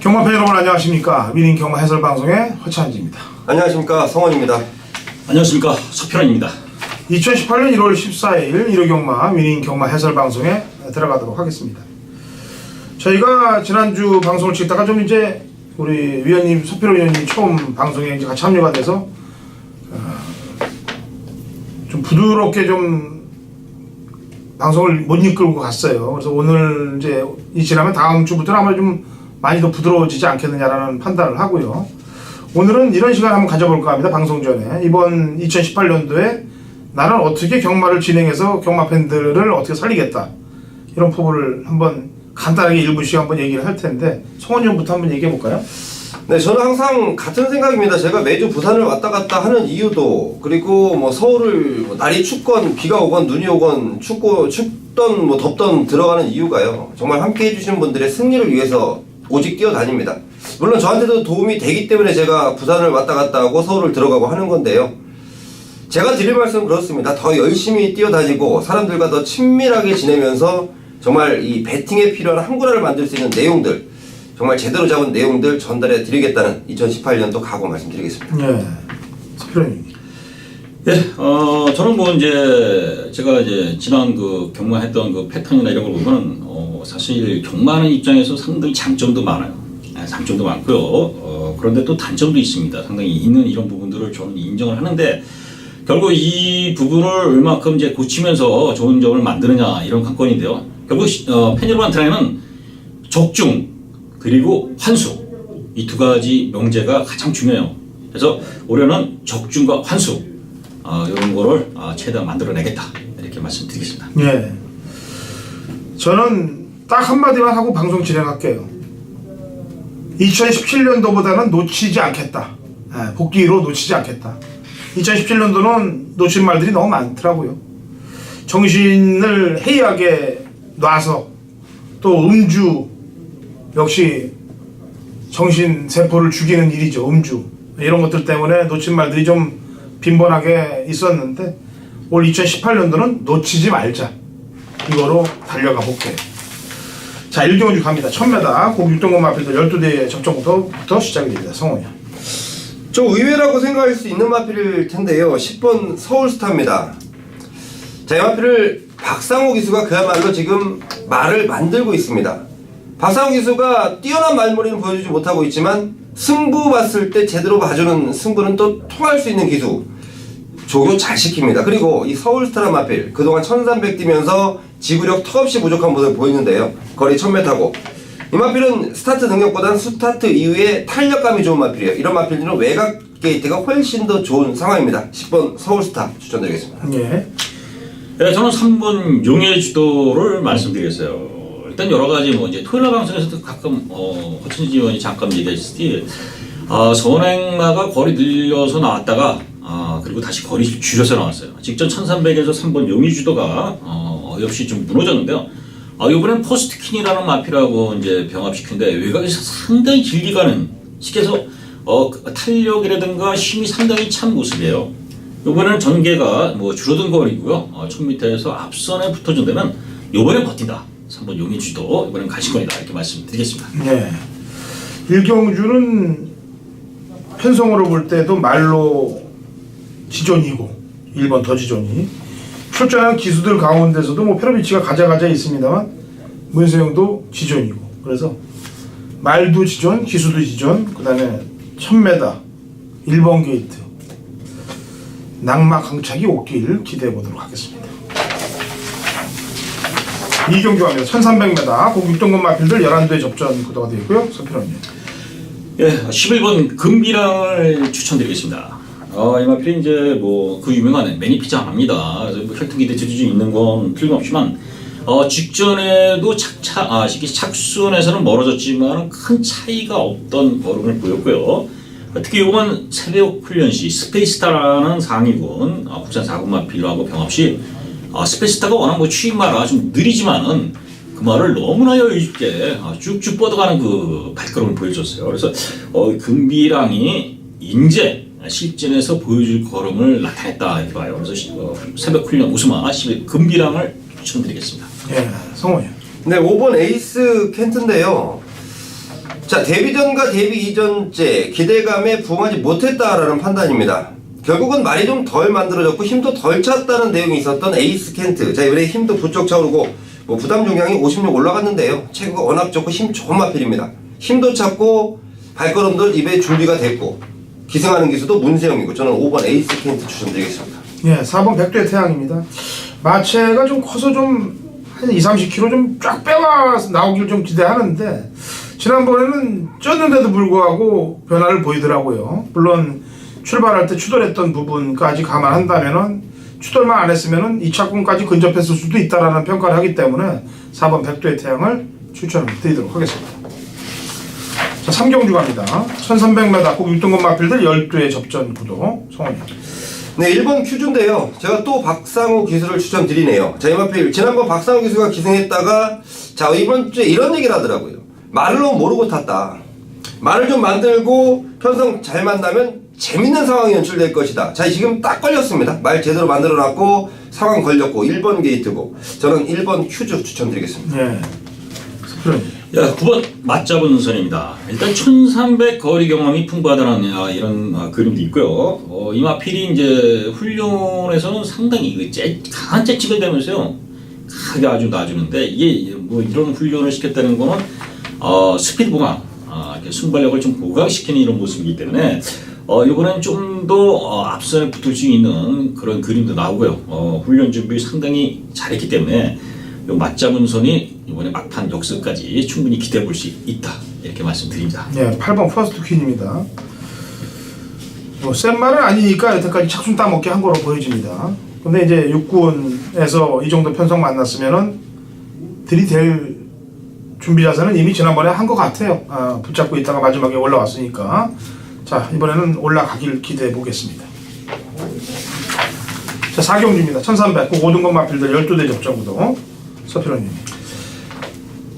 경마팬 여러분 안녕하십니까. 위닝 경마 해설 방송의 허찬지입니다. 안녕하십니까. 성원입니다. 안녕하십니까. 서편원입니다. 2018년 1월 14일 1호 경마 위닝 경마 해설 방송에 들어가도록 하겠습니다. 저희가 지난주 방송을 찍다가 좀 이제 우리 위원님 서편원 위원님 처음 방송에 이제 같이 참여가 돼서 좀 부드럽게 좀 방송을 못 이끌고 갔어요. 그래서 오늘 이제 이 지나면 다음 주부터는 아마 좀 많이 더 부드러워지지 않겠느냐라는 판단을 하고요. 오늘은 이런 시간 한번 가져볼까 합니다. 방송 전에 이번 2018년도에 나는 어떻게 경마를 진행해서 경마 팬들을 어떻게 살리겠다 이런 포부를 한번 간단하게 1분씩 한번 얘기를 할 텐데 성원이 형부터 한번 얘기해 볼까요? 네, 저는 항상 같은 생각입니다. 제가 매주 부산을 왔다 갔다 하는 이유도, 그리고 뭐 서울을 날이 춥건 비가 오건 눈이 오건 춥던 뭐 덥던 들어가는 이유가요, 정말 함께 해주시는 분들의 승리를 위해서 오직 뛰어다닙니다. 물론 저한테도 도움이 되기 때문에 제가 부산을 왔다 갔다 하고 서울을 들어가고 하는 건데요, 제가 드릴 말씀은 그렇습니다. 더 열심히 뛰어다니고 사람들과 더 친밀하게 지내면서 정말 이 배팅에 필요한 한구라를 만들 수 있는 내용들, 정말 제대로 잡은 내용들 전달해 드리겠다는 2018년도 각오 말씀드리겠습니다. 네, 서편원님. 예, 저는 뭐 이제 제가 이제 지난 그 경마했던 그 패턴이나 이런 걸 보면 사실 경마하는 입장에서 상당히 장점도 많아요. 장점도 많고요. 그런데 또 단점도 있습니다. 상당히 있는 이런 부분들을 저는 인정을 하는데, 결국 이 부분을 얼마큼 이제 고치면서 좋은 점을 만드느냐 이런 관건인데요. 결국 팬 여러분한테는 적중 그리고 환수, 이 두 가지 명제가 가장 중요해요. 그래서 올해는 적중과 환수 이런 거를 최대한 만들어내겠다 이렇게 말씀드리겠습니다. 예, 저는 딱 한마디만 하고 방송 진행할게요. 2017년도보다는 놓치지 않겠다. 복귀로 놓치지 않겠다. 2017년도는 놓친 말들이 너무 많더라고요. 정신을 해이하게 놔서 또 음주 역시 정신 세포를 죽이는 일이죠. 음주 이런 것들 때문에 놓친 말들이 좀 빈번하게 있었는데 올 2018년도는 놓치지 말자 이거로 달려가 볼게요. 자, 1경주 갑니다. 1000m 고 6등급 마필들 12대 접종부터 시작이 됩니다. 성원이요. 좀 의외라고 생각할 수 있는 마필일 텐데요, 10번 서울스타입니다. 자, 이 마필을 박상호 기수가 그야말로 지금 말을 만들고 있습니다. 박상호 기수가 뛰어난 말머리는 보여주지 못하고 있지만 승부 봤을 때 제대로 봐주는 승부는 또 통할 수 있는 기수 조교 잘 시킵니다. 그리고 이 서울스타란 마필 그동안 1300 뛰면서 지구력 턱없이 부족한 모습을 보이는데요, 거리 1000m고 이 마필은 스타트 능력보다는 스타트 이후에 탄력감이 좋은 마필이에요. 이런 마필들은 외곽 게이트가 훨씬 더 좋은 상황입니다. 10번 서울스타 추천드리겠습니다. 예. 네, 저는 3번 용의 주도를 말씀드리겠어요. 일단 여러 가지 뭐 이제 토요일 방송에서도 가끔 허춘지 의원이 잠깐 얘기했을 때 선행마가 거리 늘려서 나왔다가 그리고 다시 거리 줄여서 나왔어요. 직전 1300에서 3번 용의 주도가 어이없이 좀 무너졌는데요. 이번엔 포스트킨이라는 마필하고 이제 병합시키는데 외곽에서 상당히 길게 가는 시켜서 탄력이라든가 힘이 상당히 찬 모습이에요. 이번에는 전개가 뭐 줄어든 거리고요. 1000m에서 앞선에 붙어준다면 이번엔 버틴다. 3번 용의 주도 이번엔 가시권이다 이렇게 말씀드리겠습니다. 네. 1경주는 편성으로 볼 때도 말로 지존이고 1번 더 지존이 출전하는 기수들 가운데서도 뭐 페로비치가 가자가자 있습니다만 문세영도 지존이고, 그래서 말도 지존, 기수도 지존, 그 다음에 1000m 1번 게이트 낙마 강착이 오길 기대해 보도록 하겠습니다. 2경주 갑니다. 1300m 고 6등급 마필들 11대 접전 구도가 되어 있고요. 서편원님. 예, 11번 금비랑을 추천드리겠습니다. 이 마필이 이제 뭐 그 유명한 매니피자입니다. 그래서 뭐 혈통기대 저주 있는 건 틀림없지만 직전에도 착순에서는 멀어졌지만 큰 차이가 없던 걸음을 보였고요. 특히 이번 새벽 훈련 시 스페이스타라는 상위군 국산 4군 마필하고 병합시 스페이스타가 워낙 뭐 취임마라 좀 느리지만은 그 말을 너무나 여유 있게 쭉쭉 뻗어가는 그 발걸음을 보여줬어요. 그래서 금비랑이 인제 실전에서 보여줄 걸음을 나타냈다 이렇게 봐요. 그래서 새벽 훈련 우스마 11 금비랑을 추천드리겠습니다. 예, 성호요. 네, 5번 에이스 켄트인데요. 자, 데뷔전과 데뷔 이전째 기대감에 부응하지 못했다라는 판단입니다. 결국은 말이 좀 덜 만들어졌고 힘도 덜 찼다는 내용이 있었던 에이스 켄트. 자, 이번에 힘도 부쩍 차오르고 뭐 부담 중량이 56 올라갔는데요. 체구가 워낙 좋고 힘 좋은 마필입니다. 힘도 찼고 발걸음도 입에 준비가 됐고 기승하는 기수도 문세영이고 저는 5번 에이스 켄트 추천드리겠습니다. 예, 4번 백두의 태양입니다. 마체가 좀 커서 좀 한 20-30kg 좀 쫙 빼와 나오길 좀 기대하는데 지난번에는 쪘는데도 불구하고 변화를 보이더라고요. 물론 출발할 때 추돌했던 부분까지 감안한다면은 추돌만 안 했으면은 2차권까지 근접했을 수도 있다라는 평가를 하기 때문에 4번 백두의 태양을 추천드리도록 하겠습니다. 자, 3경주 갑니다. 1300m 꼭 6등급 마필들 12의 접전 구도 성원님. 네, 1번 큐즈인데요. 제가 또 박상우 기수를 추천드리네요. 자, 이 마필 지난번 박상우 기수가 기승했다가 자, 이번 주에 이런 얘기를 하더라고요. 말을 너무 모르고 탔다. 말을 좀 만들고 편성 잘 만나면 재밌는 상황이 연출될 것이다. 자, 지금 딱 걸렸습니다. 말 제대로 만들어놨고 상황 걸렸고 1번 게이트고 저는 1번 큐즈 추천드리겠습니다. 네. 야, 9번 맞잡은 선입니다. 일단 1300 거리 경험이 풍부하다는 이런 그림도 있고요. 이 마필이 이제 훈련에서는 상당히 강한 재치가 되면서요. 크게 아주 놔주는데 이게 뭐 이런 훈련을 시켰다는 거는 스피드 보강, 이렇게 순발력을 좀 보강시키는 이런 모습이기 때문에 이번엔 좀 더 앞선에 붙을 수 있는 그런 그림도 나오고요. 훈련 준비 상당히 잘했기 때문에 요 맞잡은 선이 이번에 막판 역습까지 충분히 기대해 볼 수 있다 이렇게 말씀드립니다. 네, 8번 퍼스트 퀸입니다. 뭐 센 말은 아니니까 여태까지 착순 따먹게 한 거로 보여집니다. 근데 이제 육군에서 이 정도 편성 만났으면은 들이댈 준비 자세는 이미 지난번에 한 것 같아요. 붙잡고 있다가 마지막에 올라왔으니까. 자, 이번에는 올라가길 기대해 보겠습니다. 자, 4경주입니다. 1300 5등급 마필들 12대 접전구도 서필호님.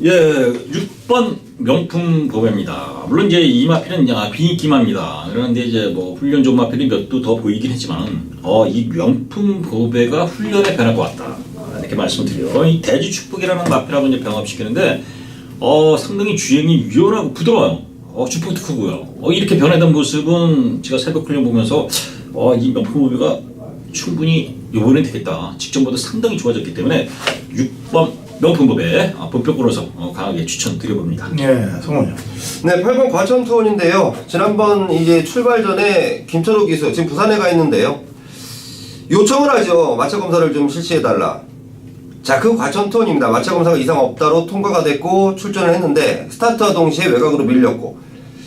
예, 6번 명품 보배입니다. 물론 이제 이 마필은 비인기마입니다. 그런데 이제 뭐 훈련 좋은 마필이 몇 도 더 보이긴 했지만 이 명품 보배가 훈련에 변할 것 같다 이렇게 말씀드려요. 이 대지 축복이라는 마필하고 이제 병합시키는데 상당히 주행이 유연하고 부드러워요. 축복도 크고요. 이렇게 변해던 모습은 제가 새벽 훈련 보면서 이 명품 보배가 충분히 요번엔 되겠다. 직전보다 상당히 좋아졌기 때문에 6번 명품법에 본격으로서 강하게 추천드려봅니다. 네, 성원이요. 네, 8번 과천투원인데요. 지난번 이제 출발 전에 김철호 기수 지금 부산에 가 있는데요. 요청을 하죠. 마차 검사를 좀 실시해달라. 자, 그 과천투원입니다. 마차 검사가 이상 없다로 통과가 됐고 출전을 했는데 스타트와 동시에 외곽으로 밀렸고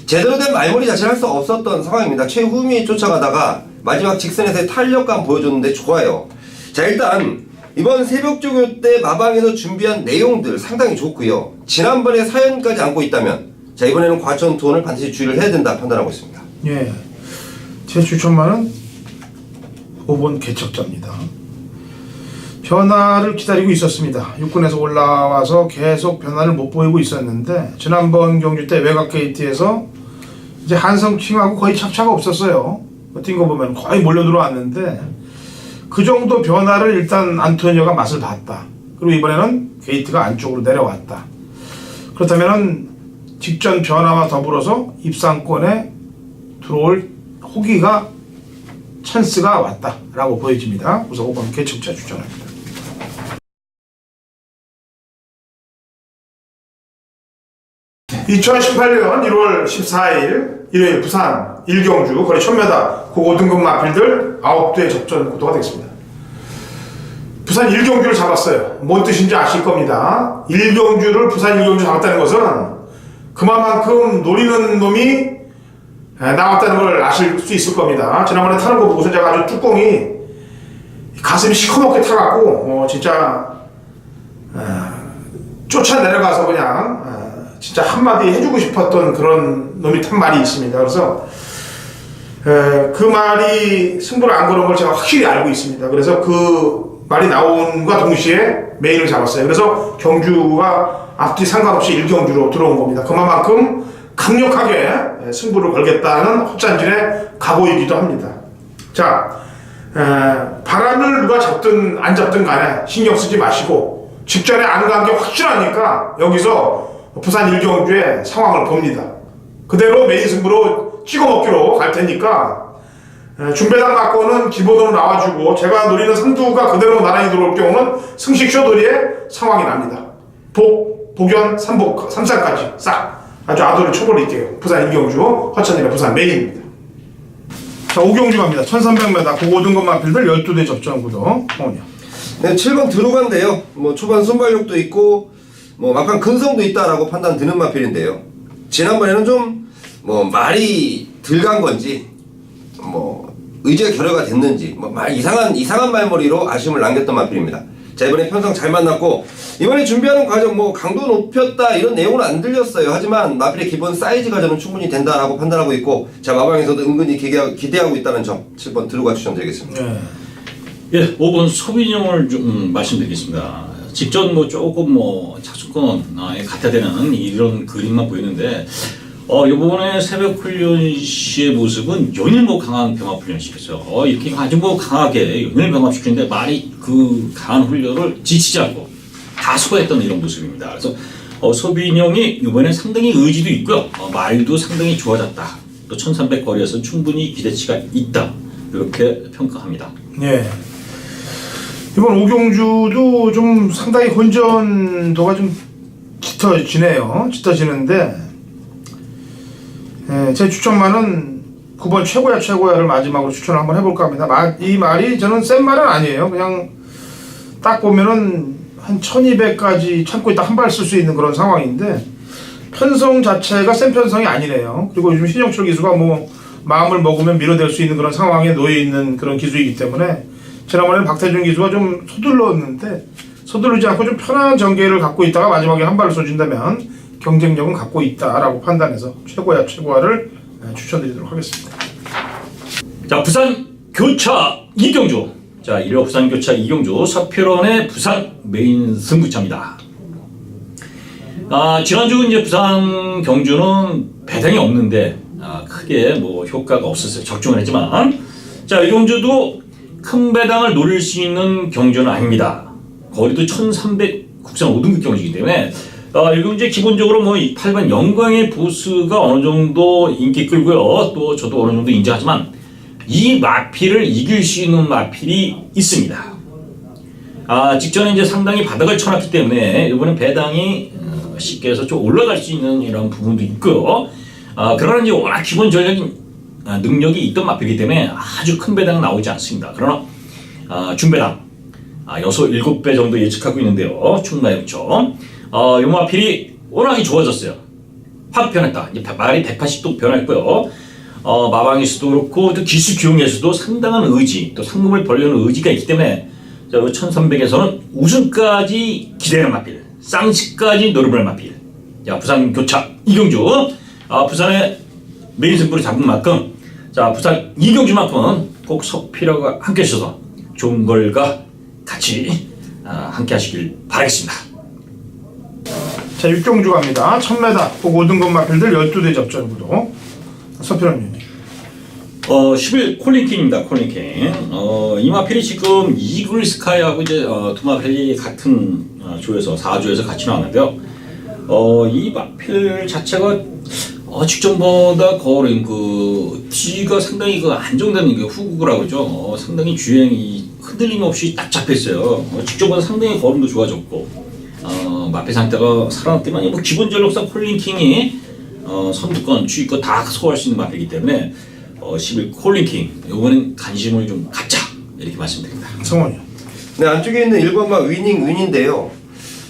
제대로 된 말머리 자체를 할 수 없었던 상황입니다. 최후미에 쫓아가다가 마지막 직선에서의 탄력감 보여줬는데 좋아요. 자, 일단 이번 새벽조교 때 마방에서 준비한 내용들 상당히 좋고요. 지난번에 사연까지 안고 있다면 자, 이번에는 과천투원을 반드시 주의를 해야 된다 판단하고 있습니다. 예, 제 추천만은 5번 개척자입니다. 변화를 기다리고 있었습니다. 육군에서 올라와서 계속 변화를 못 보이고 있었는데 지난번 경주 때 외곽 게이트에서 이제 한성칭하고 거의 착차가 없었어요. 뛴 거 보면 거의 몰려 들어왔는데 그 정도 변화를 일단 안토니오가 맛을 봤다. 그리고 이번에는 게이트가 안쪽으로 내려왔다. 그렇다면은 직전 변화와 더불어서 입상권에 들어올 호기가 찬스가 왔다라고 보여집니다. 그래서 5번 개척자 추천합니다. 2018년 1월 14일 일요일 부산 1경주 거리 1000m 그 5등급 마필들 9대 접전 구도가 되겠습니다. 부산 1경주를 잡았어요. 뭔 뜻인지 아실 겁니다. 1경주를 부산 1경주 잡았다는 것은 그만큼 노리는 놈이 나왔다는 걸 아실 수 있을 겁니다. 지난번에 타는 거 보고서 제가 아주 뚜껑이 가슴이 시커멓게 타갖고 진짜 쫓아 내려가서 그냥 진짜 한마디 해주고 싶었던 그런 놈이 탄 말이 있습니다. 그래서 그 말이 승부를 안 거는 걸 제가 확실히 알고 있습니다. 그래서 그 말이 나온과 동시에 메인을 잡았어요. 그래서 경주가 앞뒤 상관없이 1경주로 들어온 겁니다. 그만큼 강력하게 승부를 걸겠다는 헛잔질의 각오이기도 합니다. 자, 바람을 누가 잡든 안 잡든 간에 신경 쓰지 마시고 직전에 안 간 게 확실하니까 여기서 부산 1경주의 상황을 봅니다. 그대로 메인 승부로 찍어 먹기로 갈 테니까 중배당 갖고는 기본으로 나와주고 제가 노리는 선두가 그대로 나란히 들어올 경우는 승식 쇼돌이의 상황이 납니다. 복연, 삼복, 3살까지 싹 아주 아도를 쳐버릴게요. 부산 이경주, 화천이라 부산 메인입니다. 자, 오경주 갑니다. 1300m 고고등급 마필들 12대 접전 구도. 홍은요. 네, 7번 들어간데요. 뭐 초반 순발력도 있고 뭐 막판 근성도 있다라고 판단 드는 마필인데요. 지난번에는 좀 뭐 말이 덜 간 건지 뭐 의지가 결여가 됐는지 뭐 말 이상한 말머리로 아쉬움을 남겼던 마필입니다. 자, 이번에 편성 잘 만났고 이번에 준비하는 과정 뭐 강도 높였다 이런 내용은 안 들렸어요. 하지만 마필의 기본 사이즈 과정은 충분히 된다라고 판단하고 있고 자, 마방에서도 은근히 기대하고 있다는 점 7번 들어가 추천드리겠습니다. 네. 예, 5번 소비용을 좀 말씀드리겠습니다. 직전 뭐 조금 뭐 차수권에 갖다 대는 이런 그림만 보이는데 이번에 새벽 훈련 시의 모습은 연일 뭐 강한 병합 훈련 시켰어요. 이렇게 아주 뭐 강하게 연일 병합 시키는데 말이 그 강한 훈련을 지치지 않고 다 소화했던 이런 모습입니다. 그래서 소빈형이 이번에 상당히 의지도 있고요. 말도 상당히 좋아졌다. 또 1300 거리에서 충분히 기대치가 있다. 이렇게 평가합니다. 예. 이번 오경주도 좀 상당히 혼전도가 좀 짙어지는데 제 추천만은 9번 최고야를 마지막으로 추천을 한번 해볼까 합니다. 이 말이 저는 센 말은 아니에요. 그냥 딱 보면은 한 1200까지 참고 있다 한 발 쓸 수 있는 그런 상황인데 편성 자체가 센 편성이 아니네요. 그리고 요즘 신영철 기수가 뭐 마음을 먹으면 밀어댈 수 있는 그런 상황에 놓여 있는 그런 기수이기 때문에 지난번에는 박태준 기수가 좀 서두르지 않고 좀 편한 전개를 갖고 있다가 마지막에 한 발을 쏘준다면 경쟁력은 갖고 있다라고 판단해서 최고야를 추천드리도록 하겠습니다. 자, 부산 교차 이경주. 자, 1호 부산 교차 이경주 서필원의 부산 메인 승부차입니다. 지난주 이제 부산 경주는 배당이 없는데 크게 뭐 효과가 없었어요. 적중을 했지만 자, 이경주도 큰 배당을 노릴 수 있는 경주는 아닙니다. 거리도 1300 국산 5등급 경주이기 때문에 이거 이제 기본적으로 뭐 8번 영광의 보스가 어느 정도 인기 끌고요. 또 저도 어느 정도 인정하지만 이 마필을 이길 수 있는 마필이 있습니다. 직전에 이제 상당히 바닥을 쳐놨기 때문에 이번엔 배당이 쉽게 해서 좀 올라갈 수 있는 이런 부분도 있고요. 그러나 이제 워낙 기본 전략인 능력이 있던 마필이기 때문에 아주 큰 배당은 나오지 않습니다. 그러나 중배당 6, 7배 정도 예측하고 있는데요. 충마역점 이 마필이 워낙에 좋아졌어요. 확 변했다. 이제 말이 180도 변했고요. 마방에서도 그렇고 또 기수 기용에서도 상당한 의지, 또 상금을 벌려는 의지가 있기 때문에 1300에서는 우승까지 기대하는 마필, 쌍식까지 노려볼 마필. 자, 부산 교차 이경주. 부산의 메인 승부를 잡은 만큼 자, 부산 이경주만큼은 꼭 서필하고 함께 하셔서 좋은 걸과 같이 함께 하시길 바라겠습니다. 자, 육경주 갑니다. 1000m 꼭 5등급 마필들 12대 접전 구도. 서필원님. 10일 콜링킹입니다. 콜링킹. 이 마필이 지금 이글 스카이하고 이제 두 마필이 같은 조에서 4조에서 같이 나왔는데요. 이 마필 자체가 직전보다 거린 뒤가 상당히 안정되는 게 후구라고 그러죠. 상당히 주행이 흔들림 없이 딱 잡혔어요. 직전보다 상당히 걸음도 좋아졌고 마필 상태가 살아났지만 뭐 기본 전력상 콜링킹이 선두권, 주위권 다 소화할 수 있는 마필이기 때문에 11 콜링킹 이거는 관심을 좀 갖자 이렇게 말씀드립니다. 성원이요. 네, 안쪽에 있는 1번마 위닝인데요.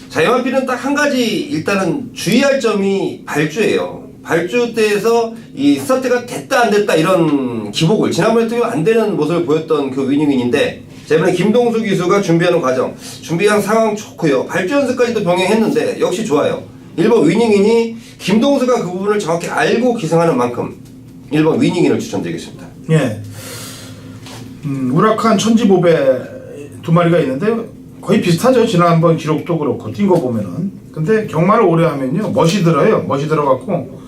자, 이 마필은 딱 한 가지 일단은 주의할 점이 발주예요. 발주 때에서 이 스타트가 됐다 안 됐다 이런 기복을 지난번에 안 되는 모습을 보였던 그 위닝인데 자, 이번에 김동수 기수가 준비하는 과정, 준비한 상황 좋고요. 발주 연습까지도 병행했는데 역시 좋아요. 1번 위닝인이 김동수가 그 부분을 정확히 알고 기승하는 만큼 1번 위닝인을 추천드리겠습니다. 예. 우라칸 천지보배 두 마리가 있는데 거의 비슷하죠. 지난번 기록도 그렇고 뛴 거 보면은. 근데 경마를 오래 하면요 멋이 들어요. 멋이 들어갖고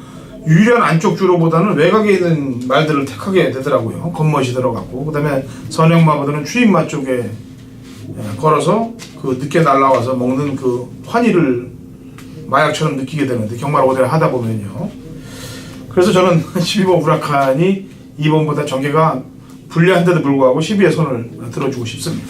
유리한 안쪽 주로보다는 외곽에 있는 말들을 택하게 되더라고요. 겉멋이 들어갔고 그다음에 선행마보다는 추임마 쪽에 걸어서 그 늦게 날라와서 먹는 그 환희를 마약처럼 느끼게 되는데 경마를 오래 하다 보면요. 그래서 저는 12번 우라칸이 2번보다 전개가 불리한데도 불구하고 12에 손을 들어주고 싶습니다.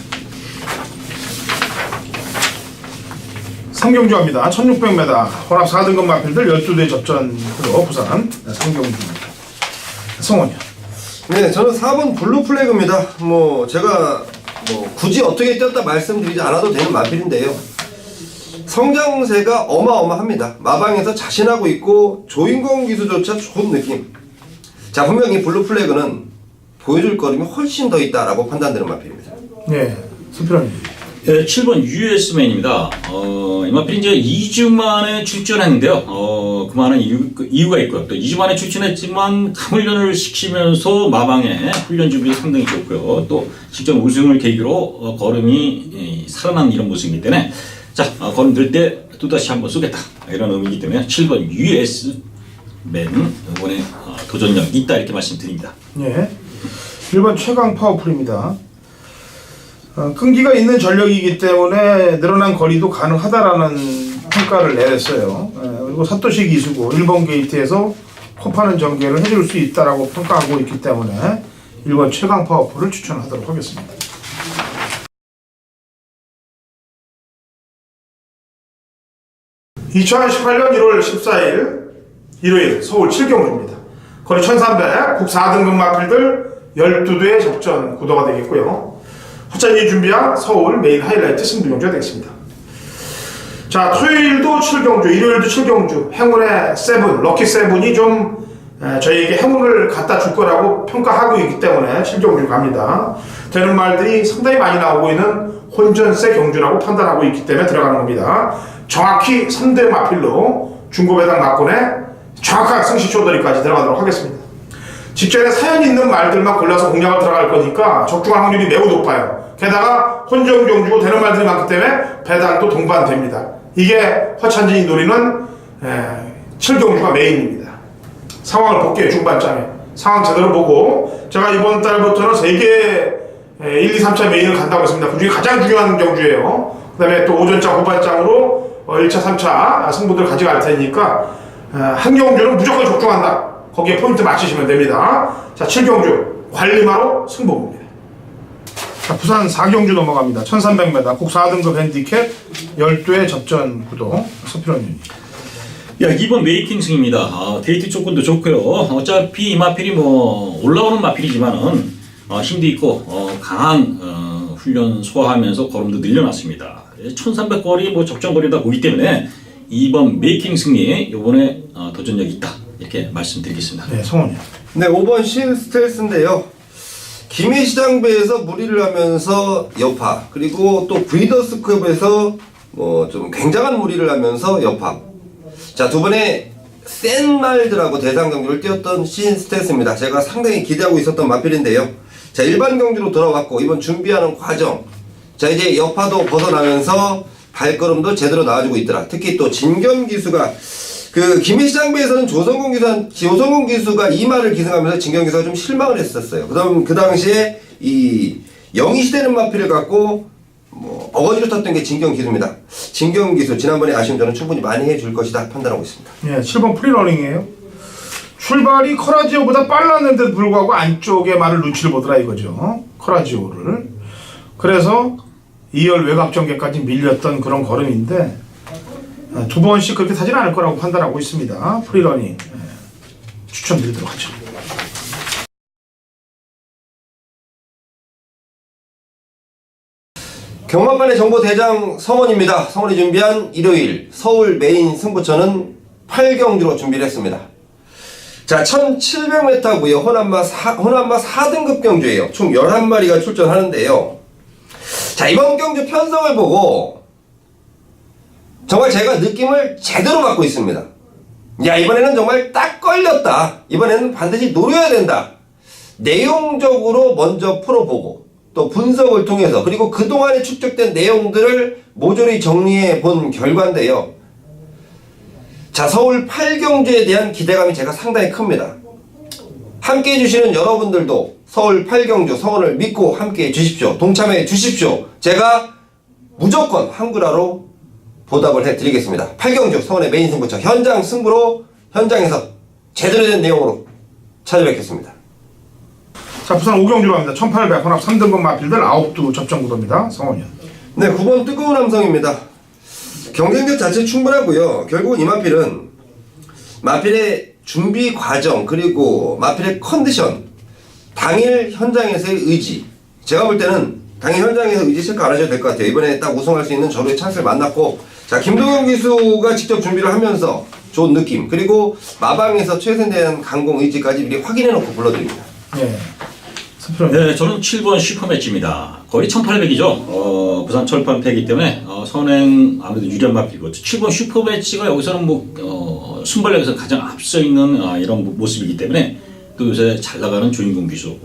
상경주합니다. 1600m 혼합 4등급 마필들 12대 접전으로 부산 상경주입니다. 성원이요. 네, 저는 4번 블루 플래그입니다. 제가 굳이 어떻게 뛰었다 말씀드리지 않아도 되는 마필인데요. 성장세가 어마어마합니다. 마방에서 자신하고 있고 조인공 기수조차 좋은 느낌. 자, 분명히 블루 플래그는 보여줄 거림이 훨씬 더 있다라고 판단되는 마필입니다. 네, 수필원님. 네, 7번 US맨입니다. 이 마필이 이제 2주 만에 출전했는데요. 그 많은 이유가 있고요. 또 2주 만에 출전했지만 훈련을 시키면서 마방의 훈련 준비도 상당히 좋고요. 또 직전 우승을 계기로 걸음이 살아난 이런 모습이기 때문에 자, 걸음 들 때 또다시 한번 쏘겠다. 이런 의미이기 때문에 7번 US맨 이번에 도전력 있다 이렇게 말씀드립니다. 예. 1번 최강 파워풀입니다. 끈기가 있는 전력이기 때문에 늘어난 거리도 가능하다라는 평가를 내렸어요. 그리고 사토시 기수고 1번 게이트에서 코파는 전개를 해줄 수 있다라고 평가하고 있기 때문에 1번 최강 파워풀을 추천하도록 하겠습니다. (2018년 1월 14일) 일요일 서울 7경주입니다. 거리 1300, 국 4등급 마필들 12대 접전 구도가 되겠고요. 허찬이 준비한 서울 메인 하이라이트 승부 경주가 되겠습니다. 자, 토요일도 7경주, 일요일도 7경주, 행운의 세븐, 럭키 세븐이 좀 저희에게 행운을 갖다 줄 거라고 평가하고 있기 때문에 7경주 갑니다. 되는 말들이 상당히 많이 나오고 있는 혼전세 경주라고 판단하고 있기 때문에 들어가는 겁니다. 정확히 3대 마필로 중고배당 막권에 정확한 승시 초더리까지 들어가도록 하겠습니다. 직전에 사연 있는 말들만 골라서 공략을 들어갈 거니까 적중할 확률이 매우 높아요. 게다가 혼전 경주고 되는 말들이 많기 때문에 배당도 동반됩니다. 이게 허찬진이 노리는 7경주가 메인입니다. 상황을 볼게요. 중반장에 상황 제대로 보고 제가 이번 달부터는 3개 1, 2, 3차 메인을 간다고 했습니다. 그 중에 가장 중요한 경주예요. 그 다음에 또 오전장 후반장으로 1차 3차 승부들 가져갈 테니까 한 경주는 무조건 적중한다. 거기에 포인트 맞추시면 됩니다. 자, 7경주 관리마로 승부입니다. 자, 부산 4경주 넘어갑니다. 1300m 국 4등급 핸디캡 12회 접전 구도 서필원님. 야, 2번 메이킹 승입니다. 데이트 조건도 좋고요. 어차피 이 마필이 올라오는 마필이지만은 힘도 있고 강한 훈련 소화하면서 걸음도 늘려놨습니다. 1300거리 적정거리다 보기 때문에 2번 메이킹 승리 이번에 도전력이 있다 이렇게 말씀드리겠습니다. 네, 성원이요. 네, 5번 신 스텔스인데요. 김해시장배에서 무리를 하면서 여파, 그리고 또 브리더스컵에서 좀 굉장한 무리를 하면서 여파. 자, 두 번의 센 말들하고 대상 경주를 뛰었던 신 스텔스입니다. 제가 상당히 기대하고 있었던 마필인데요. 자, 일반 경주로 돌아왔고 이번 준비하는 과정. 자, 이제 여파도 벗어나면서 발걸음도 제대로 나와주고 있더라. 특히 또 진겸 기수가 김해시장배에서는 조성공 기수가 이 말을 기승하면서 진겸 기수가 좀 실망을 했었어요. 그 당시에 이 영희시대는 마필을 갖고 어거지로 탔던 게 진겸 기수입니다. 진겸 기수 지난번에 아쉬움 저는 충분히 많이 해줄 것이다 판단하고 있습니다. 예, 7번 프리러닝이에요. 출발이 커라지오보다 빨랐는데도 불구하고 안쪽에 말을 눈치를 보더라 이거죠. 커라지오를. 그래서 2열 외곽 전개까지 밀렸던 그런 걸음인데 두 번씩 그렇게 타지는 않을 거라고 판단하고 있습니다. 프리러닝 추천드리도록 하죠. 경마판의 정보 대장 성원입니다. 성원이 준비한 일요일 서울 메인 승부처는 8경주로 준비를 했습니다. 자, 1700m고요. 호남마 4등급 경주예요. 총 11마리가 출전하는데요. 자, 이번 경주 편성을 보고 정말 제가 느낌을 제대로 받고 있습니다. 야, 이번에는 정말 딱 걸렸다. 이번에는 반드시 노려야 된다. 내용적으로 먼저 풀어보고 또 분석을 통해서 그리고 그동안에 축적된 내용들을 모조리 정리해 본 결과인데요. 자, 서울 8경주에 대한 기대감이 제가 상당히 큽니다. 함께 해주시는 여러분들도 서울 8경주 성원을 믿고 함께 해주십시오. 동참해 주십시오. 제가 무조건 한글화로 보답을 해드리겠습니다. 8경주 성원의 메인 승부처 현장 승부로 현장에서 제대로 된 내용으로 찾아뵙겠습니다. 자, 부산 오경주로 갑니다. 1800 혼합 3등급 마필들 9두 접전 구도입니다. 성원이요. 네, 9번 뜨거운 함성입니다. 경쟁력 자체 충분하고요. 결국은 이 마필은 마필의 준비 과정 그리고 마필의 컨디션, 당일 현장에서의 의지. 제가 볼 때는 당일 현장에서 의지 체크 안 하셔도 될 것 같아요. 이번에 딱 우승할 수 있는 저로의 찬스를 만났고, 자, 김동현 기수가 직접 준비를 하면서 좋은 느낌, 그리고 마방에서 최선에 대한 강공 의지까지 미리 확인해놓고 불러드립니다. 예. 네, 저는 7번 슈퍼매치입니다. 거의 1800이죠. 부산 철판패이기 때문에 선행 아무래도 유리한 마필이고 7번 슈퍼매치가 여기서는 순발력에서 가장 앞서 있는 이런 모습이기 때문에 또 요새 잘 나가는 주인공 기수.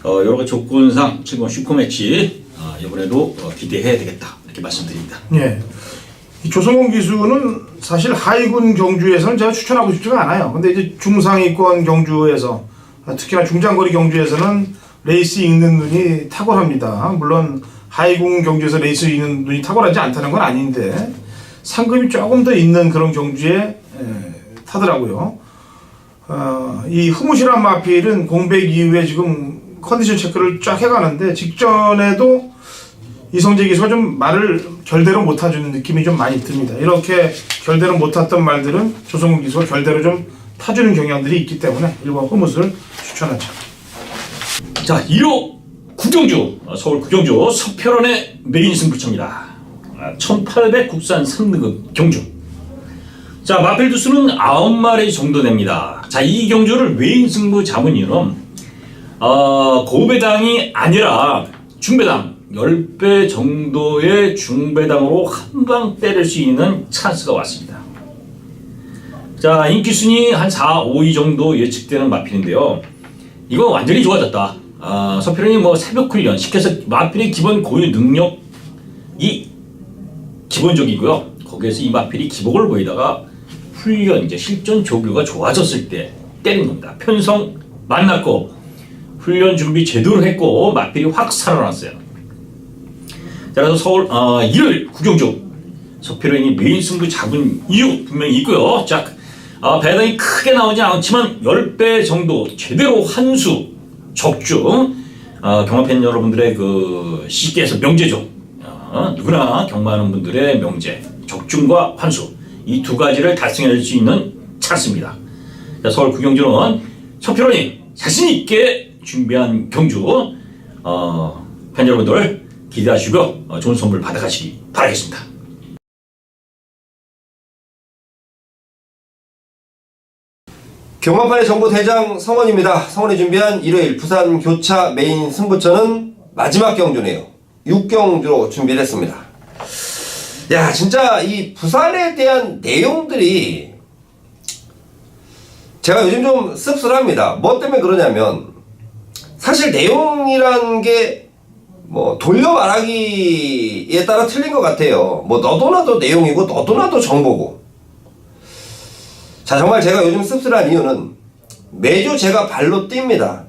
여러 가지 조건상 7번 슈퍼매치 이번에도 기대해야 되겠다 이렇게 말씀드립니다. 예. 이 조성훈 기수는 사실 하위군 경주에서는 제가 추천하고 싶지가 않아요. 근데 이제 중상위권 경주에서 특히나 중장거리 경주에서는 레이스 읽는 눈이 탁월합니다. 물론 하위군 경주에서 레이스 읽는 눈이 탁월하지 않다는 건 아닌데 상금이 조금 더 있는 그런 경주에 타더라고요. 이 흐뭇이란 마필은 공백 이후에 지금 컨디션 체크를 쫙 해가는데 직전에도 이성재 기수가 좀 말을 결대로 못 타주는 느낌이 좀 많이 듭니다. 이렇게 결대로 못 탔던 말들은 조성훈 기수가 결대로 좀 타주는 경향들이 있기 때문에 1번 흐뭇을 추천하죠. 자, 1호 구경주, 서울 구경주 서편원의 메인 승부처입니다. 1800 국산 3등급 경주. 자, 마필 두수는 9마리 정도 됩니다. 자, 이 경주를 메인 승부 잡은 이유는 고배당이 아니라 중배당 10배 정도의 중배당으로 한 방 때릴 수 있는 찬스가 왔습니다. 자, 인기순위 한 4, 5위 정도 예측되는 마필인데요. 이거 완전히 좋아졌다. 서편이 새벽 훈련 시켜서 마필의 기본 고유 능력이 기본적이고요. 거기에서 이 마필이 기복을 보이다가 훈련, 이제 실전 조교가 좋아졌을 때 때린 겁니다. 편성 만났고 훈련 준비 제대로 했고 마필이 확 살아났어요. 자, 그래서 서울 1월 구경주 서편이 메인 승부 잡은 이유 분명히 있고요. 자, 배당이 크게 나오지 않지만 10배 정도 제대로 환수, 적중, 경마팬 여러분들의 그 시기에서 명제죠. 누구나 경마하는 분들의 명제, 적중과 환수 이 두 가지를 달성할 수 있는 찬스입니다. 자, 서울 구경주는 서편이 자신 있게 준비한 경주, 팬 여러분들 기대하시고 좋은 선물 받아가시기 바라겠습니다. 경마판의 정보 대장 성원입니다. 성원이 준비한 일요일 부산 교차 메인 승부처는 마지막 경주네요. 6경주로 준비를 했습니다. 야, 진짜 이 부산에 대한 내용들이 제가 요즘 좀 씁쓸합니다. 뭐 때문에 그러냐면 사실 내용이란 게 돌려 말하기에 따라 틀린 것 같아요. 너도 나도 내용이고 너도 나도 정보고. 자, 정말 제가 요즘 씁쓸한 이유는 매주 제가 발로 뜁니다.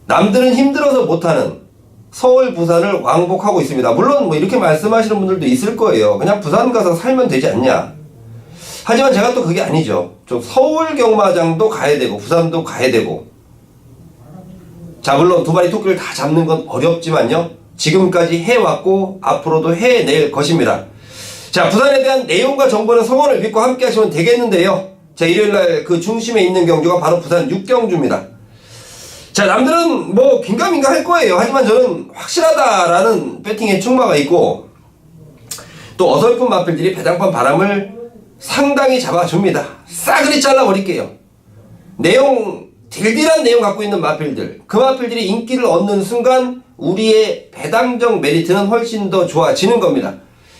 남들은 힘들어서 못하는 서울, 부산을 왕복하고 있습니다. 물론 이렇게 말씀하시는 분들도 있을 거예요. 그냥 부산 가서 살면 되지 않냐. 하지만 제가 또 그게 아니죠. 좀 서울 경마장도 가야 되고 부산도 가야 되고. 자, 물론 두 마리 토끼를 다 잡는 건 어렵지만요. 지금까지 해왔고 앞으로도 해낼 것입니다. 자, 부산에 대한 내용과 정보는 성원을 믿고 함께 하시면 되겠는데요. 자, 일요일날 그 중심에 있는 경주가 바로 부산 6경주입니다. 자, 남들은 긴가민가 할 거예요. 하지만 저는 확실하다라는 배팅의 충마가 있고 또 어설픈 마필들이 배당판 바람을 상당히 잡아줍니다. 싸그리 잘라버릴게요. 내용, 딜딜한 내용 갖고 있는 마필들, 그 마필들이 인기를 얻는 순간 우리의 배당적 메리트는 훨씬 더 좋아지는 겁니다.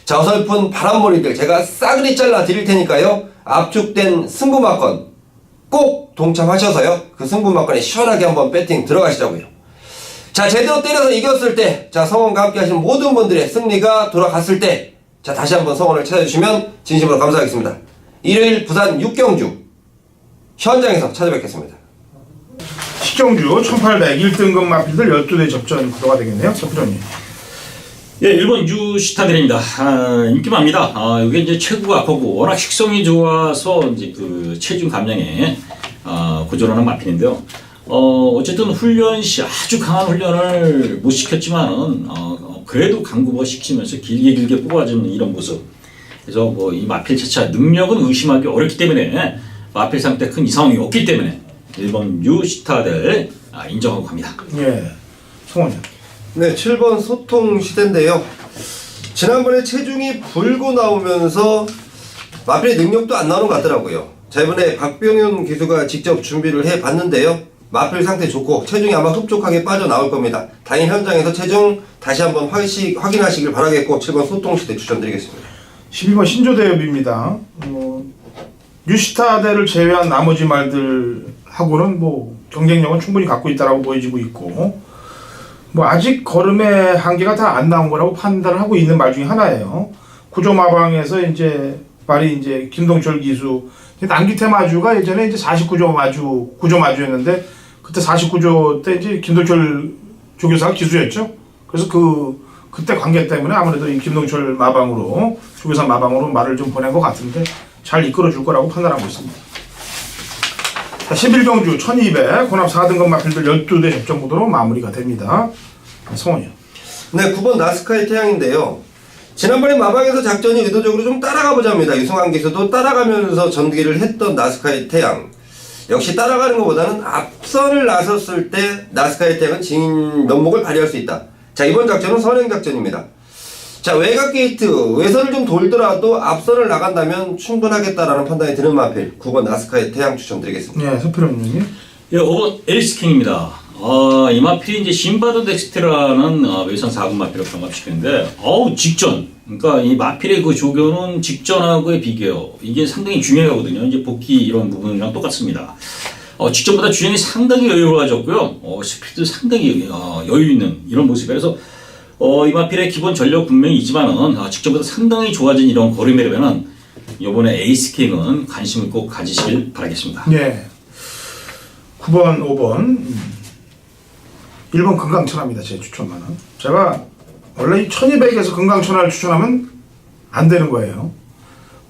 자, 어설픈 바람머리들 제가 싸그리 잘라 드릴 테니까요. 압축된 승부마건 꼭 동참하셔서요. 그 승부마건에 시원하게 한번 배팅 들어가시자고요. 자, 제대로 때려서 이겼을 때, 자, 성원과 함께 하시는 모든 분들의 승리가 돌아갔을 때, 자, 다시 한번 성원을 찾아주시면 진심으로 감사하겠습니다. 일요일 부산 6경주 현장에서 찾아뵙겠습니다. 식경주 1800 1등급 마필들 12대 접전 구도가 되겠네요. 서프로님. 예, 일본 유시타들입니다. 인기 많습니다. 이게 이제 체구가 크고 워낙 식성이 좋아서 이제 그 체중 감량에 고전하는 마필인데요. 어쨌든 훈련 시 아주 강한 훈련을 못 시켰지만은 그래도 강구버 시키면서 길게 뽑아주는 이런 모습. 그래서 뭐 이 마필 자체 능력은 의심하기 어렵기 때문에 마필 상태 큰 이상이 없기 때문에 일본 유시타를 인정하고 갑니다. 예, 성원이. 네, 7번 소통 시대인데요. 지난번에 체중이 불고 나오면서 마필의 능력도 안 나오는 것 같더라고요. 자, 이번에 박병윤 기수가 직접 준비를 해봤는데요. 마필 상태 좋고 체중이 아마 흡족하게 빠져나올 겁니다. 당일 현장에서 체중 다시 한번 확인하시길 바라겠고 7번 소통시대 추천드리겠습니다. 12번 신조대엽입니다. 유시타대를 제외한 나머지 말들하고는 뭐 경쟁력은 충분히 갖고 있다라고 보여지고 있고, 뭐 아직 걸음의 한계가 다 안 나온 거라고 판단을 하고 있는 말 중에 하나예요. 구조마방에서 이제 말이 이제 김동철 기수, 남기태 마주가 예전에 이제 49조 구조 마주였는데, 그때 49조 때 이제 김동철 조교사가 기수였죠. 그래서 그때 관계 때문에 아무래도 이 김동철 마방으로, 조교사 마방으로 말을 좀 보낸 것 같은데 잘 이끌어 줄 거라고 판단하고 있습니다. 자, 11경주 1200 혼합 4등급 마필들 12대 접전 구도로 마무리가 됩니다. 성원이요. 네, 9번 나스카의 태양인데요. 지난번에 마방에서 작전이 의도적으로 좀 따라가 보자입니다. 유승환 기수도 따라가면서 전기를 했던 나스카의 태양. 역시 따라가는 것보다는 앞선을 나섰을 때 나스카의 태양은 진 면목을 발휘할 수 있다. 자, 이번 작전은 선행 작전입니다. 자, 외곽 게이트, 외선을 좀 돌더라도 앞선을 나간다면 충분하겠다라는 판단이 드는 마필 9번 나스카의 태양 추천드리겠습니다. 네, 서필현님. 예, 5번 에리스킹입니다. 이 마필이 이제 신바도 덱스트라는 외선 4군 마필을 병합시키는데, 직전. 그러니까 이 마필의 그 조교는 직전하고의 비교요. 이게 상당히 중요하거든요. 이제 복귀 이런 부분이랑 똑같습니다. 직전보다 주행이 상당히 여유로워졌고요. 스피드 상당히 여유 있는 이런 모습이라서 이 마필의 기본 전력 분명히 있지만은 직전보다 상당히 좋아진 이런 걸음이라면은 이번에 에이스킹은 관심을 꼭 가지시길 바라겠습니다. 네. 9번, 5번. 1번 금강천합니다. 제 추천만은. 제가 원래 이 1200에서 금강천하를 추천하면 안 되는 거예요.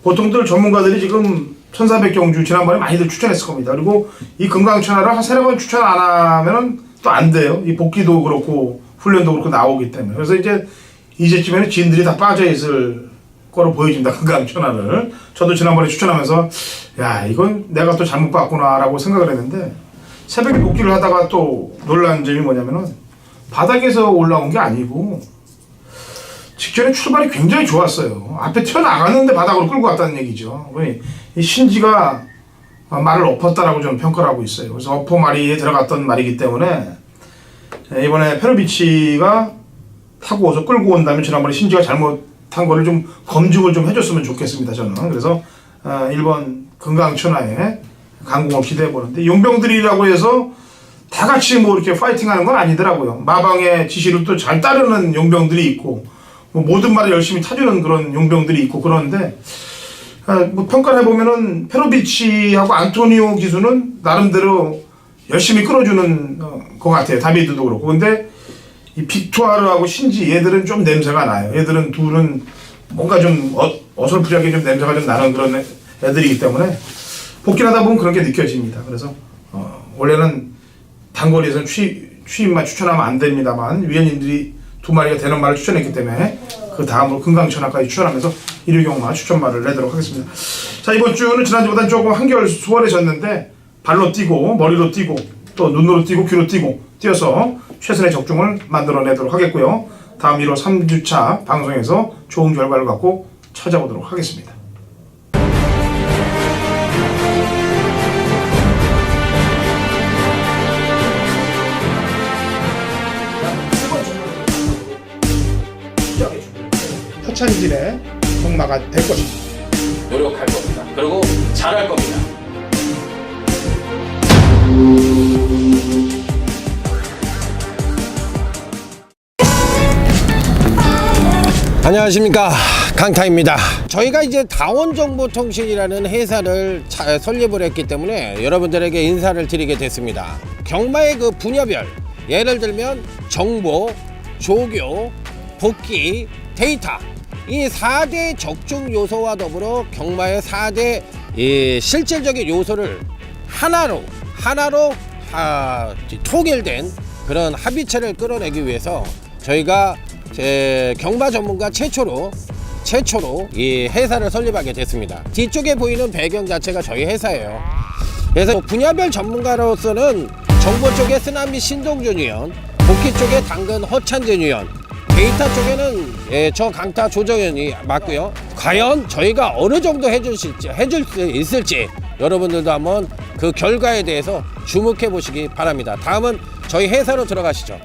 보통들 전문가들이 지금 1400경주 지난번에 많이들 추천했을 겁니다. 그리고 이 금강천하를 한 3-4번 추천 안 하면은 또 안 돼요. 이 복귀도 그렇고 훈련도 그렇고 나오기 때문에. 그래서 이제쯤에는 진들이 다 빠져 있을 거로 보여집니다. 금강천하를. 저도 지난번에 추천하면서 야, 이건 내가 또 잘못 봤구나라고 생각을 했는데, 새벽에 복귀를 하다가 또 놀란 점이 뭐냐면은 바닥에서 올라온 게 아니고 직전에 출발이 굉장히 좋았어요. 앞에 튀어나갔는데 바닥으로 끌고 갔다는 얘기죠. 이 신지가 말을 엎었다라고 저는 평가를 하고 있어요. 그래서 엎어 말이에 들어갔던 말이기 때문에 이번에 페로비치가 타고 와서 끌고 온다면 지난번에 신지가 잘못한 거를 좀 검증을 좀 해줬으면 좋겠습니다. 저는. 그래서 1번 금강천하에 강공을 기대해 보는데, 용병들이라고 해서 다 같이 뭐 이렇게 파이팅하는 건 아니더라고요. 마방의 지시를 또 잘 따르는 용병들이 있고, 뭐 모든 말을 열심히 타주는 그런 용병들이 있고 그러는데, 뭐 평가를 해보면은 페로비치하고 안토니오 기수는 나름대로 열심히 끌어주는 것 같아요. 다비드도 그렇고. 근데 이 빅투아르하고 신지 얘들은 좀 냄새가 나요. 얘들은 둘은 뭔가 좀 어설프하게 좀 냄새가 좀 나는 그런 애들이기 때문에 복귀를 하다 보면 그런 게 느껴집니다. 그래서 원래는 단거리에서는 추임만 추천하면 안 됩니다만 위원님들이 두 마리가 되는 말을 추천했기 때문에 그 다음으로 금강천하까지 추천하면서 1위경마 추천말을 내도록 하겠습니다. 자, 이번 주는 지난주보다 조금 한결 수월해졌는데 발로 뛰고 머리로 뛰고 또 눈으로 뛰고 귀로 뛰어서 최선의 적중을 만들어내도록 하겠고요. 다음 1호 3주차 방송에서 좋은 결과를 갖고 찾아오도록 하겠습니다. 허찬진의 경마가 될 것입니다. 노력할 겁니다. 그리고 잘할 겁니다. 안녕하십니까, 강타입니다. 저희가 이제 다원정보통신이라는 회사를 설립을 했기 때문에 여러분들에게 인사를 드리게 됐습니다. 경마의 그 분야별, 예를 들면 정보, 조교, 복귀, 데이터, 이 4대 적중 요소와 더불어 경마의 4대 실질적인 요소를 하나로 통일된 그런 합의체를 끌어내기 위해서 저희가 경마 전문가 최초로 이 회사를 설립하게 됐습니다. 뒤쪽에 보이는 배경 자체가 저희 회사예요. 그래서 분야별 전문가로서는 정보 쪽에 쓰나미 신동준 위원, 복귀 쪽에 당근 허찬진 위원, 데이터 쪽에는 저 강타 조정현이 맞고요. 과연 저희가 어느 정도 해줄 수 있을지 여러분들도 한번 그 결과에 대해서 주목해 보시기 바랍니다. 다음은 저희 회사로 들어가시죠.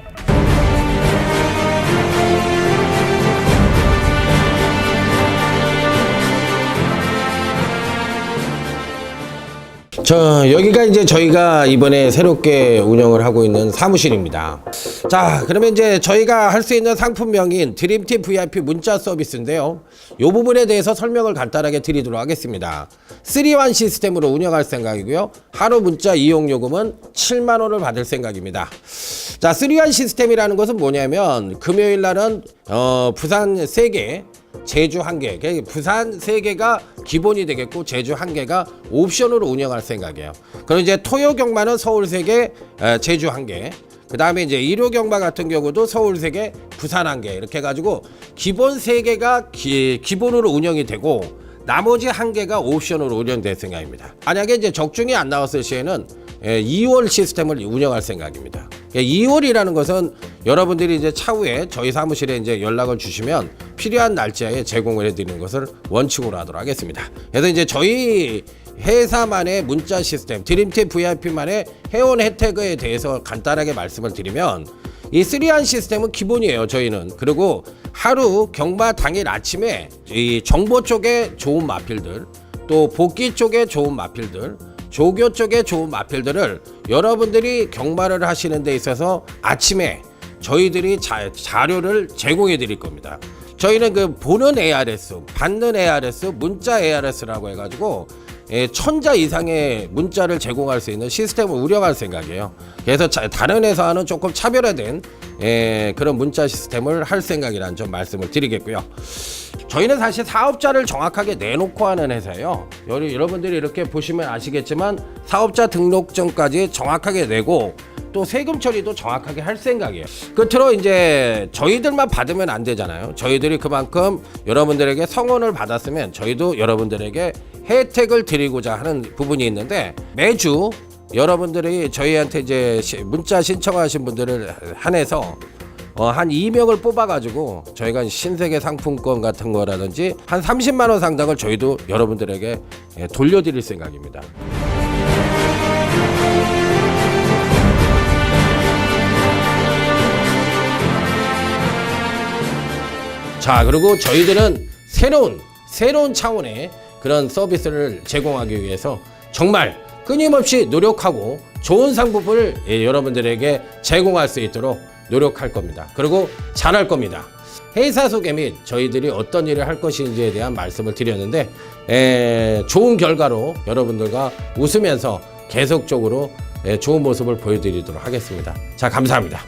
여기가 이제 저희가 이번에 새롭게 운영을 하고 있는 사무실입니다. 자, 그러면 이제 저희가 할 수 있는 상품명인 드림팀 VIP 문자 서비스인데요. 이 부분에 대해서 설명을 간단하게 드리도록 하겠습니다. 3원 시스템으로 운영할 생각이고요. 하루 문자 이용 요금은 7만 원을 받을 생각입니다. 자, 3원 시스템이라는 것은 뭐냐면 금요일 날은 부산 3개, 제주 1개, 부산 3개가 기본이 되겠고 제주 1개가 옵션으로 운영할 생각이에요. 그럼 이제 토요 경마는 서울 3개, 제주 1개. 그 다음에 이제 일요 경마 같은 경우도 서울 3개, 부산 1개 이렇게 해가지고 기본 3개가 기본으로 운영이 되고 나머지 1개가 옵션으로 운영될 생각입니다. 만약에 이제 적중이 안 나왔을 시에는 2월 시스템을 운영할 생각입니다. 2월이라는 것은 여러분들이 이제 차후에 저희 사무실에 이제 연락을 주시면 필요한 날짜에 제공을 해드리는 것을 원칙으로 하도록 하겠습니다. 그래서 이제 저희 회사만의 문자 시스템, 드림팀 VIP만의 회원 혜택에 대해서 간단하게 말씀을 드리면 이 3안 시스템은 기본이에요. 저희는. 그리고 하루 경마 당일 아침에 이 정보 쪽에 좋은 마필들, 또 복귀 쪽에 좋은 마필들, 조교 쪽에 좋은 마필들을 여러분들이 경마를 하시는 데 있어서 아침에 저희들이 자료를 제공해 드릴 겁니다. 저희는 그 보는 ARS, 받는 ARS, 문자 ARS라고 해가지고 1000자 이상의 문자를 제공할 수 있는 시스템을 운영할 생각이에요. 그래서 다른 회사와는 조금 차별화된 그런 문자 시스템을 할 생각이라는 점 말씀을 드리겠고요. 저희는 사실 사업자를 정확하게 내놓고 하는 회사예요. 여러분들이 이렇게 보시면 아시겠지만 사업자 등록증까지 정확하게 내고 또 세금 처리도 정확하게 할 생각이에요. 끝으로 이제 저희들만 받으면 안 되잖아요. 저희들이 그만큼 여러분들에게 성원을 받았으면 저희도 여러분들에게 혜택을 드리고자 하는 부분이 있는데 매주 여러분들이 저희한테 이제 문자 신청하신 분들을 한해서 한 2명을 뽑아가지고 저희가 신세계 상품권 같은 거라든지 한 30만 원 상당을 저희도 여러분들에게 돌려드릴 생각입니다. 자, 그리고 저희들은 새로운 차원의 그런 서비스를 제공하기 위해서 정말 끊임없이 노력하고 좋은 상품을 여러분들에게 제공할 수 있도록 노력할 겁니다. 그리고 잘할 겁니다. 회사 소개 및 저희들이 어떤 일을 할 것인지에 대한 말씀을 드렸는데 좋은 결과로 여러분들과 웃으면서 계속적으로 좋은 모습을 보여드리도록 하겠습니다. 자, 감사합니다.